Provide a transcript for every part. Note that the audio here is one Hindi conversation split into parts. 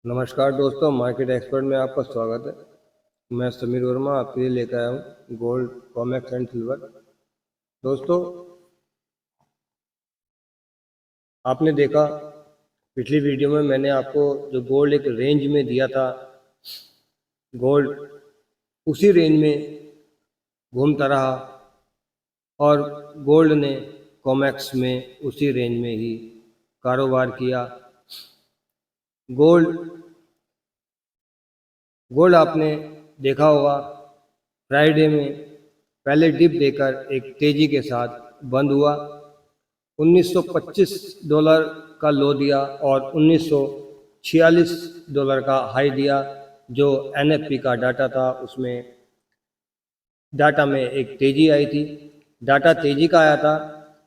नमस्कार दोस्तों, मार्केट एक्सपर्ट में आपका स्वागत है। मैं समीर वर्मा आपके लिए लेकर आया हूँ गोल्ड, कॉमेक्स एंड सिल्वर। दोस्तों, आपने देखा पिछली वीडियो में मैंने आपको जो गोल्ड एक रेंज में दिया था, गोल्ड उसी रेंज में घूमता रहा और गोल्ड ने कॉमेक्स में उसी रेंज में ही कारोबार किया। गोल्ड आपने देखा होगा, फ्राइडे में पहले डिप देकर एक तेजी के साथ बंद हुआ। $1925 का लो दिया और $1946 का हाई दिया। जो एनएफपी का डाटा था उसमें डाटा में एक तेजी आई थी, डाटा तेजी का आया था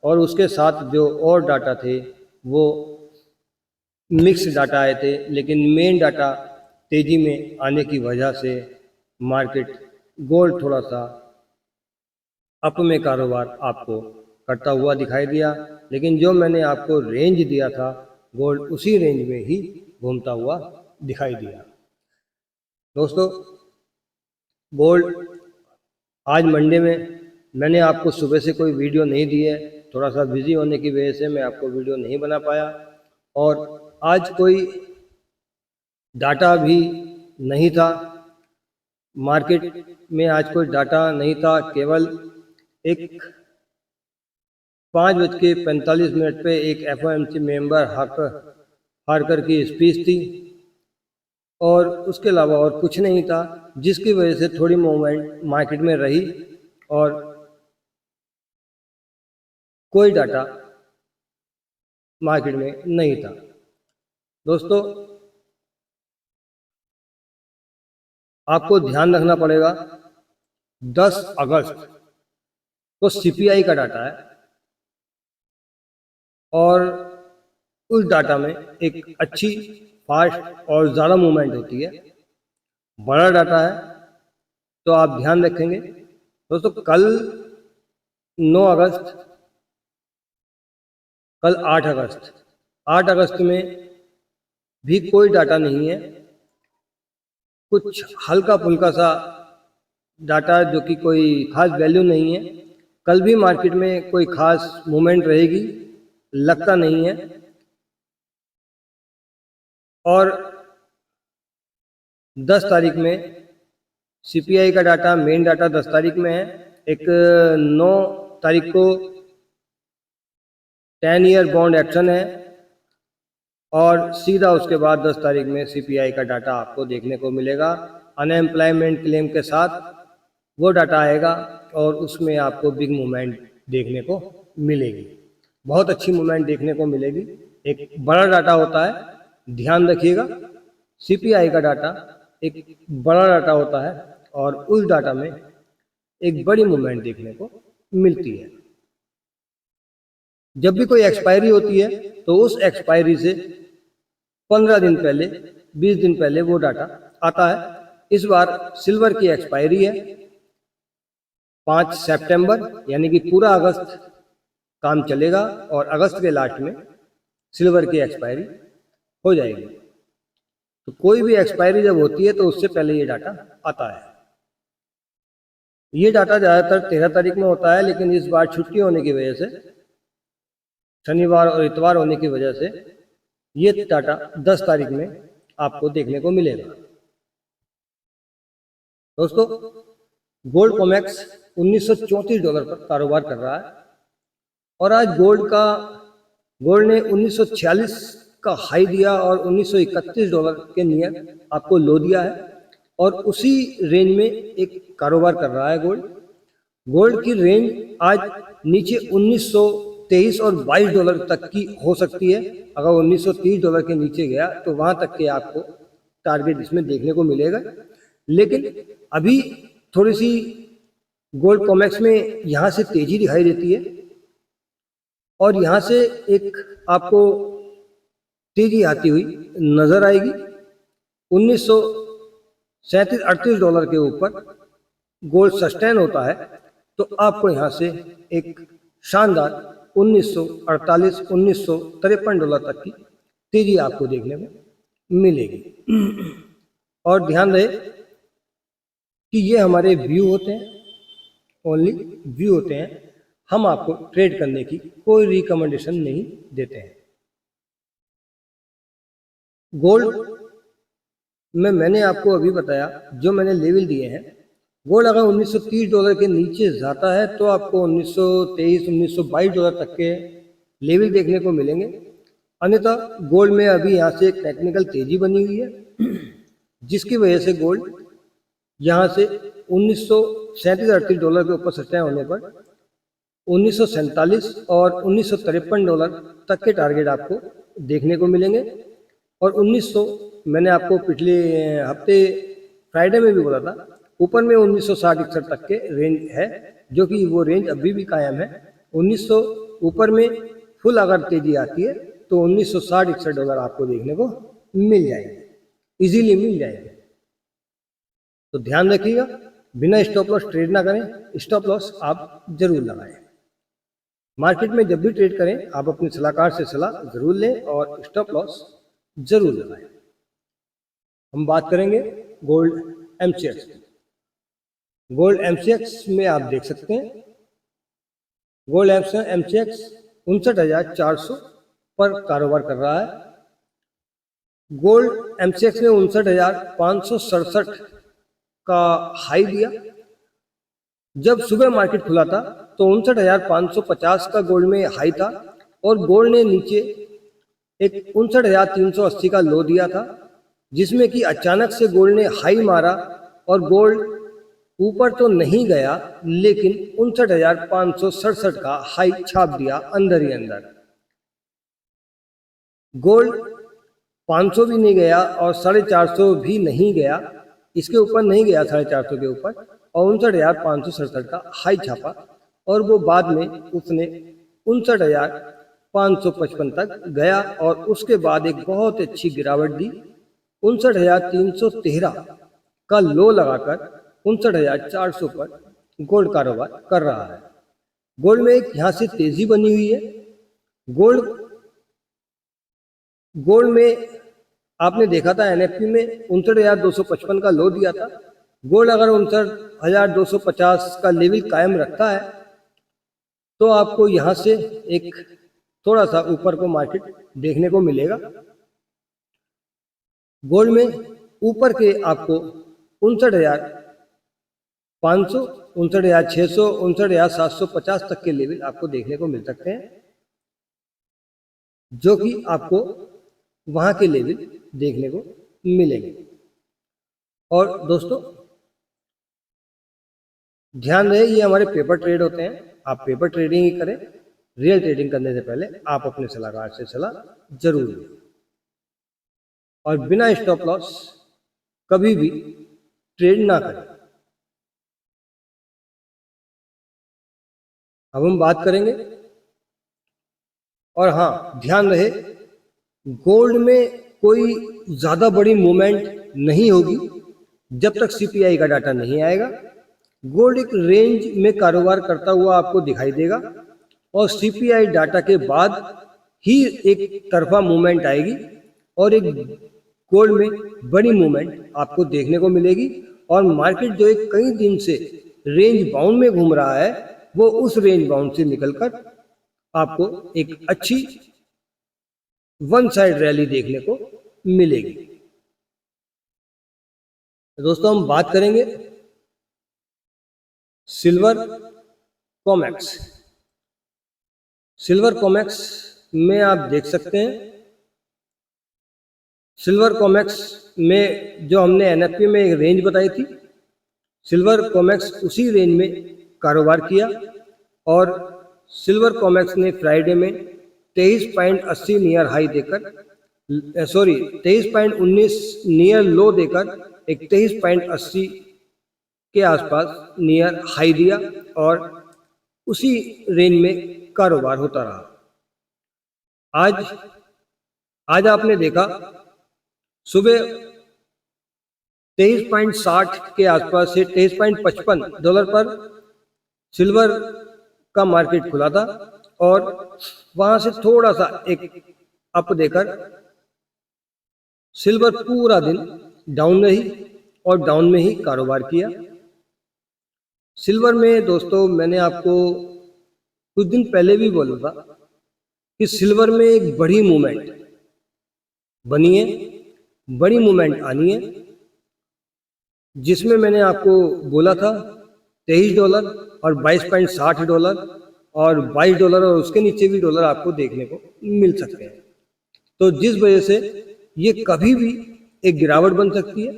और उसके साथ जो और डाटा थे वो मिक्स डाटा आए थे, लेकिन मेन डाटा तेजी में आने की वजह से मार्केट गोल्ड थोड़ा सा अप में कारोबार आपको करता हुआ दिखाई दिया। लेकिन जो मैंने आपको रेंज दिया था, गोल्ड उसी रेंज में ही घूमता हुआ दिखाई दिया। दोस्तों, गोल्ड आज मंडे में मैंने आपको सुबह से कोई वीडियो नहीं दी है, थोड़ा सा बिजी होने की वजह से मैं आपको वीडियो नहीं बना पाया। और आज कोई डाटा भी नहीं था, मार्केट में आज कोई डाटा नहीं था। केवल एक 5:45 पे एक FOMC मेंबर हार्कर की स्पीच थी और उसके अलावा और कुछ नहीं था, जिसकी वजह से थोड़ी मूवमेंट मार्केट में रही और कोई डाटा मार्केट में नहीं था। दोस्तों, आपको ध्यान रखना पड़ेगा, 10 अगस्त तो CPI का डाटा है और उस डाटा में एक अच्छी, फास्ट और ज़्यादा मूवमेंट होती है, बड़ा डाटा है, तो आप ध्यान रखेंगे। दोस्तों, कल 9 अगस्त, कल 8 अगस्त में भी कोई डाटा नहीं है, कुछ हल्का फुल्का सा डाटा जो कि कोई खास वैल्यू नहीं है। कल भी मार्केट में कोई खास मूवमेंट रहेगी लगता नहीं है। और 10 तारीख में CPI का डाटा, मेन डाटा 10 तारीख में है। एक 9 तारीख को 10 ईयर बॉन्ड एक्शन है और सीधा उसके बाद 10 तारीख में CPI का डाटा आपको देखने को मिलेगा। अनएम्प्लॉयमेंट क्लेम के साथ वो डाटा आएगा और उसमें आपको बिग मूवमेंट देखने को मिलेगी, बहुत अच्छी मूवमेंट देखने को मिलेगी। एक बड़ा डाटा होता है, ध्यान रखिएगा, CPI का डाटा एक बड़ा डाटा होता है और उस डाटा में एक बड़ी मूवमेंट देखने को मिलती है। जब भी कोई एक्सपायरी होती है तो उस एक्सपायरी से 15 दिन पहले, 20 दिन पहले वो डाटा आता है। इस बार सिल्वर की एक्सपायरी है 5 सितंबर, यानी कि पूरा अगस्त काम चलेगा और अगस्त के लास्ट में सिल्वर की एक्सपायरी हो जाएगी। तो कोई भी एक्सपायरी जब होती है तो उससे पहले ये डाटा आता है। ये डाटा ज़्यादातर 13 तारीख में होता है, लेकिन इस बार छुट्टी होने की वजह से, शनिवार और इतवार होने की वजह से, ये डाटा 10 तारीख में आपको देखने को मिलेगा। दोस्तों, गोल्ड कॉमेक्स $1934 पर कारोबार कर रहा है और आज गोल्ड ने 1946 का हाई दिया और $1931 के नियर आपको लो दिया है और उसी रेंज में एक कारोबार कर रहा है गोल्ड की रेंज आज नीचे $1923 और $22 तक की हो सकती है। अगर $1930 के नीचे गया तो वहां तक के आपको टारगेट इसमें देखने को मिलेगा। लेकिन अभी थोड़ी सी गोल्ड कॉमेक्स में यहाँ से तेजी दिखाई देती है और यहाँ से एक आपको तेजी आती हुई नजर आएगी। $1937-38 के ऊपर गोल्ड सस्टेन होता है तो आपको यहाँ से एक शानदार $1948-1953 तक की तेजी आपको देखने को मिलेगी। और ध्यान रहे कि ये हमारे व्यू होते हैं, ओनली व्यू होते हैं, हम आपको ट्रेड करने की कोई रिकमेंडेशन नहीं देते हैं। गोल्ड में मैंने आपको अभी बताया, जो मैंने लेवल दिए हैं, गोल्ड अगर $1930 के नीचे जाता है तो आपको $1923, $1922 तक के लेवल देखने को मिलेंगे। अन्यथा गोल्ड में अभी यहाँ से एक टेक्निकल तेजी बनी हुई है, जिसकी वजह से गोल्ड यहाँ से $1937-38 के ऊपर सस्टेन होने पर $1947 और $1953 तक के टारगेट आपको देखने को मिलेंगे। और 1900 मैंने आपको पिछले हफ्ते फ्राइडे में भी बोला था, ऊपर में 1960-61 तक के रेंज है, जो कि वो रेंज अभी भी कायम है। 1900 ऊपर में फुल अगर तेजी आती है तो $1960-61 आपको देखने को मिल जाएंगे, इजीली मिल जाएंगे। तो ध्यान रखिएगा, बिना स्टॉप लॉस ट्रेड ना करें, स्टॉप लॉस आप जरूर लगाएं। मार्केट में जब भी ट्रेड करें आप अपने सलाहकार से सलाह जरूर लें और स्टॉप लॉस जरूर लगाएं। हम बात करेंगे गोल्ड एमसीएक्स की। गोल्ड एमसीएक्स में आप देख सकते हैं, गोल्ड एमसीएक्स 59,400 पर कारोबार कर रहा है। गोल्ड एमसीएक्स ने 59,567 का हाई दिया। जब सुबह मार्केट खुला था तो 59,550 का गोल्ड में हाई था और गोल्ड ने नीचे एक 59,380 का लो दिया था, जिसमें कि अचानक से गोल्ड ने हाई मारा और गोल्ड ऊपर तो नहीं गया लेकिन 59,567 का हाई छाप दिया अंदर ही अंदर। गोल्ड 500 भी नहीं गया और 450 भी नहीं गया, इसके ऊपर नहीं गया 450 के ऊपर, और 59,567 का हाई छापा और वो बाद में उसने 59,555 तक गया और उसके बाद एक बहुत अच्छी गिरावट दी। 59,313 का लो लगाकर 59,400 पर गोल्ड कारोबार कर रहा है। गोल्ड में एक यहाँ से तेजी बनी हुई है। गोल्ड में आपने देखा था एनएफटी में 59,255 का लो दिया था। गोल्ड अगर 59,250 का लेवल कायम रखता है तो आपको यहाँ से एक थोड़ा सा ऊपर को मार्केट देखने को मिलेगा। गोल्ड में ऊपर के आपको 59,500, 59,600, 59,750 तक के लेवल आपको देखने को मिल सकते हैं, जो कि आपको वहां के लेवल देखने को मिलेंगे। और दोस्तों ध्यान रहे, ये हमारे पेपर ट्रेड होते हैं, आप पेपर ट्रेडिंग ही करें। रियल ट्रेडिंग करने से पहले आप अपने सलाहकार से सलाह जरूर लें और बिना स्टॉप लॉस कभी भी ट्रेड ना करें। अब हम बात करेंगे, और हाँ ध्यान रहे, गोल्ड में कोई ज्यादा बड़ी मूवमेंट नहीं होगी जब तक सीपीआई का डाटा नहीं आएगा। गोल्ड एक रेंज में कारोबार करता हुआ आपको दिखाई देगा और सीपीआई डाटा के बाद ही एक तरफा मूवमेंट आएगी और एक गोल्ड में बड़ी मूवमेंट आपको देखने को मिलेगी। और मार्केट जो एक कई दिन से रेंज बाउंड में घूम रहा है, वो उस रेंज बाउंड से निकलकर आपको एक अच्छी वन साइड रैली देखने को मिलेगी। दोस्तों हम बात करेंगे सिल्वर कॉमेक्स। सिल्वर कॉमेक्स में आप देख सकते हैं, सिल्वर कॉमेक्स में जो हमने एनएफपी में एक रेंज बताई थी, सिल्वर कॉमेक्स उसी रेंज में कारोबार किया और सिल्वर कॉमेक्स ने फ्राइडे में 23.80 नियर हाई देकर 23.19 नियर लो देकर एक 23.80 के आसपास नियर हाई दिया और उसी रेंज में कारोबार होता रहा। आज आपने देखा सुबह $23.60 के आसपास से $23.55 पर सिल्वर का मार्केट खुला था और वहां से थोड़ा सा एक अप देकर सिल्वर पूरा दिन डाउन रही और डाउन में ही कारोबार किया। सिल्वर में दोस्तों मैंने आपको कुछ दिन पहले भी बोला था कि सिल्वर में एक बड़ी मूवमेंट बनी है, बड़ी मूवमेंट आनी है, जिसमें मैंने आपको बोला था $23 और $22.60 और $22 और उसके नीचे भी डॉलर आपको देखने को मिल सकते हैं। तो जिस वजह से ये कभी भी एक गिरावट बन सकती है।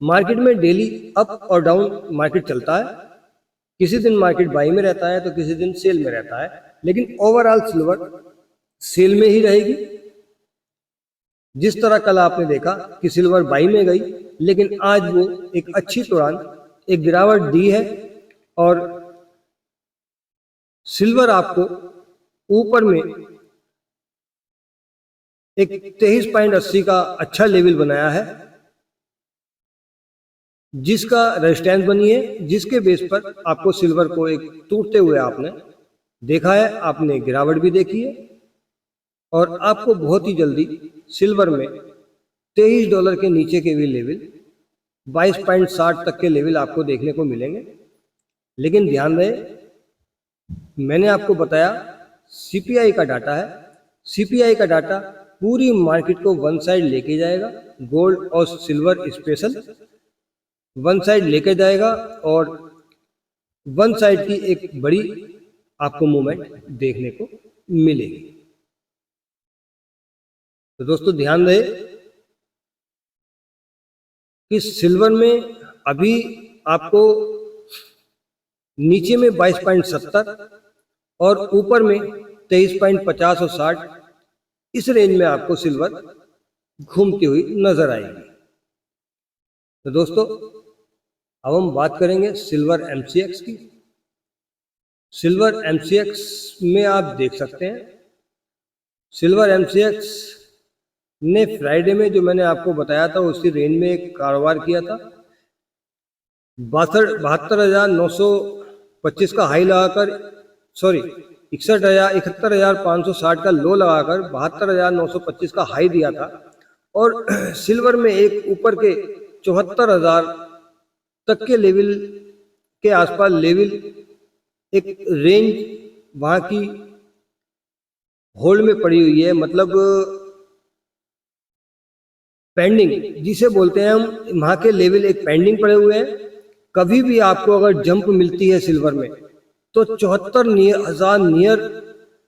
मार्केट में डेली अप और डाउन मार्केट चलता है, किसी दिन मार्केट बाई में रहता है तो किसी दिन सेल में रहता है, लेकिन ओवरऑल सिल्वर सेल में ही रहेगी। जिस तरह कल आपने देखा कि सिल्वर बाई में गई, लेकिन आज वो एक अच्छी दौरान एक गिरावट दी है और सिल्वर आपको ऊपर में एक 23.80 का अच्छा लेवल बनाया है, जिसका रेजिस्टेंस बनी है, जिसके बेस पर आपको सिल्वर को एक टूटते हुए आपने देखा है, आपने गिरावट भी देखी है और आपको बहुत ही जल्दी सिल्वर में $23 के नीचे के भी लेवल 22.60 तक के लेवल आपको देखने को मिलेंगे। लेकिन ध्यान रहे, मैंने आपको बताया सीपीआई का डाटा है, सीपीआई का डाटा पूरी मार्केट को वन साइड लेके जाएगा, गोल्ड और सिल्वर स्पेशल वन साइड लेके जाएगा और वन साइड की एक बड़ी आपको मूवमेंट देखने को मिलेगी। तो दोस्तों ध्यान रहे कि सिल्वर में अभी आपको नीचे में 22.70 और ऊपर में 23.50 और 60 इस रेंज में आपको सिल्वर घूमती हुई नजर आएगी। तो दोस्तों अब हम बात करेंगे सिल्वर एमसीएक्स की। सिल्वर एमसीएक्स में आप देख सकते हैं, सिल्वर एमसीएक्स ने फ्राइडे में जो मैंने आपको बताया था उसी रेंज में एक कारोबार किया था। 72,925 का हाई लगाकर 71,560 का लो लगाकर 72,925 का हाई दिया था और सिल्वर में एक ऊपर के 74,000 तक के लेवल के आसपास लेवल एक रेंज वहां की होल्ड में पड़ी हुई है, मतलब पेंडिंग जिसे बोलते हैं हम, वहां के लेवल एक पेंडिंग पड़े हुए हैं। कभी भी आपको अगर जंप मिलती है सिल्वर में तो 74,000 नियर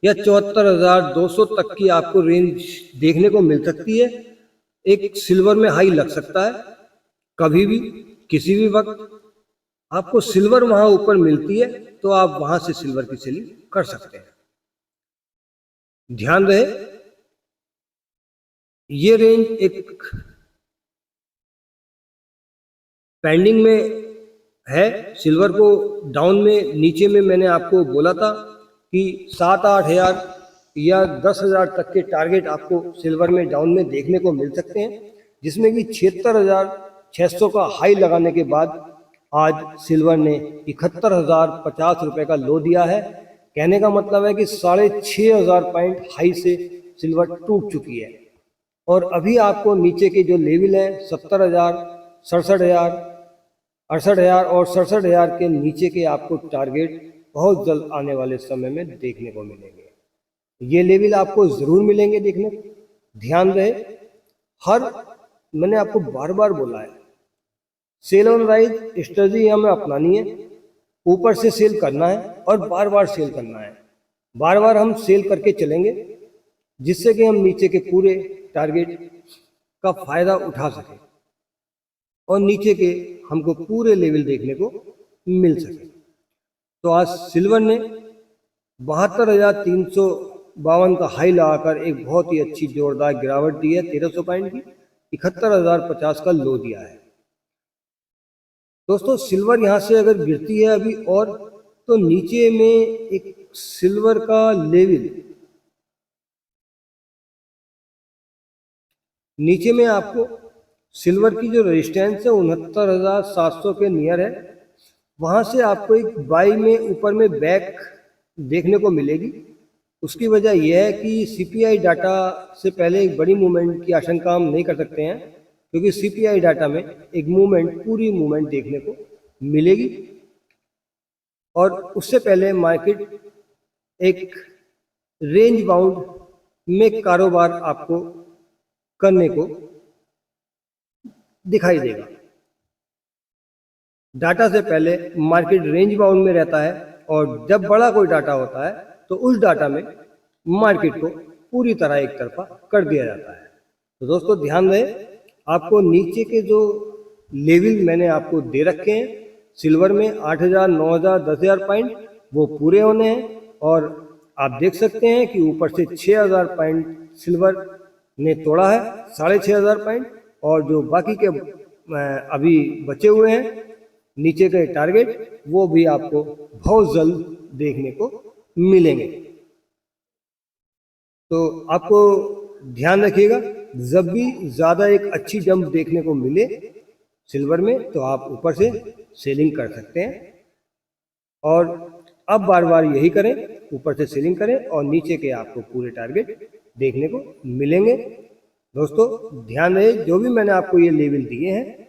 या 74,200 तक की आपको रेंज देखने को मिल सकती है। एक सिल्वर में हाई लग सकता है कभी भी, किसी भी वक्त आपको सिल्वर वहां ऊपर मिलती है तो आप वहां से सिल्वर की सेलिंग कर सकते हैं। ध्यान रहे ये रेंज एक पेंडिंग में है। सिल्वर को डाउन में नीचे में मैंने आपको बोला था कि 7-8 हजार या 10,000 तक के टारगेट आपको सिल्वर में डाउन में देखने को मिल सकते हैं, जिसमें कि 76,600 का हाई लगाने के बाद आज सिल्वर ने 71,050 रुपए का लो दिया है। कहने का मतलब है कि 6,500 पॉइंट हाई से सिल्वर टूट चुकी है और अभी आपको नीचे के जो लेवल है 70,000, 67,000, 68,000 और 67,000 के नीचे के आपको टारगेट बहुत जल्द आने वाले समय में देखने को मिलेंगे। ये लेवल आपको जरूर मिलेंगे देखने को। ध्यान रहे, मैंने आपको बार बार बोला है, सेल ऑन राइज स्ट्रेटजी हमें अपनानी है, ऊपर से सेल करना है और बार बार सेल करना है। बार बार हम सेल करके चलेंगे जिससे कि हम नीचे के पूरे टारगेट का फायदा उठा सकें और नीचे के हमको पूरे लेवल देखने को मिल सके। तो आज सिल्वर ने 72,352 का हाई लगाकर एक बहुत ही अच्छी जोरदार गिरावट दी है 1,300 पॉइंट की, 71,050 का लो दिया है। दोस्तों सिल्वर यहाँ से अगर गिरती है अभी और तो नीचे में एक सिल्वर का लेवल, नीचे में आपको सिल्वर की जो रेजिस्टेंस है 69,700 के नियर है, वहां से आपको एक बाई में ऊपर में बैक देखने को मिलेगी उसकी वजह यह है कि सीपीआई डाटा से पहले एक बड़ी मूवमेंट की आशंका हम नहीं कर सकते हैं, क्योंकि सीपीआई डाटा में एक मूवमेंट, पूरी मूवमेंट देखने को मिलेगी और उससे पहले मार्केट एक रेंज बाउंड में कारोबार आपको करने को दिखाई देगा। डाटा से पहले मार्केट रेंज बाउंड में रहता है और जब बड़ा कोई डाटा होता है तो उस डाटा में मार्केट को पूरी तरह एक तरफा कर दिया जाता है। तो दोस्तों ध्यान रहे, आपको नीचे के जो लेवल मैंने आपको दे रखे हैं सिल्वर में 8,000, 9,000, 10,000 पॉइंट, वो पूरे होने हैं और आप देख सकते हैं कि ऊपर से 6,000 पॉइंट सिल्वर ने तोड़ा है, 6,500 पॉइंट, और जो बाकी के अभी बचे हुए हैं नीचे के टारगेट, वो भी आपको बहुत जल्द देखने को मिलेंगे। तो आपको ध्यान रखिएगा, जब भी ज़्यादा एक अच्छी जंप देखने को मिले सिल्वर में तो आप ऊपर से सेलिंग कर सकते हैं, और अब बार बार यही करें, ऊपर से सेलिंग करें और नीचे के आपको पूरे टारगेट देखने को मिलेंगे। दोस्तों ध्यान रहे, जो भी मैंने आपको ये लेवल दिए हैं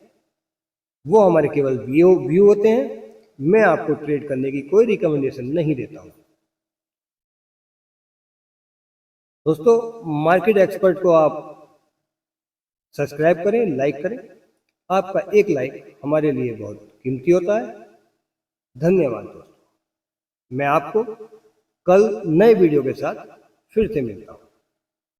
वो हमारे केवल व्यू होते हैं, मैं आपको ट्रेड करने की कोई रिकमेंडेशन नहीं देता हूँ। दोस्तों मार्केट एक्सपर्ट को आप सब्सक्राइब करें, लाइक करें, आपका एक लाइक हमारे लिए बहुत कीमती होता है। धन्यवाद दोस्तों, मैं आपको कल नए वीडियो के साथ फिर से मिलता हूँ।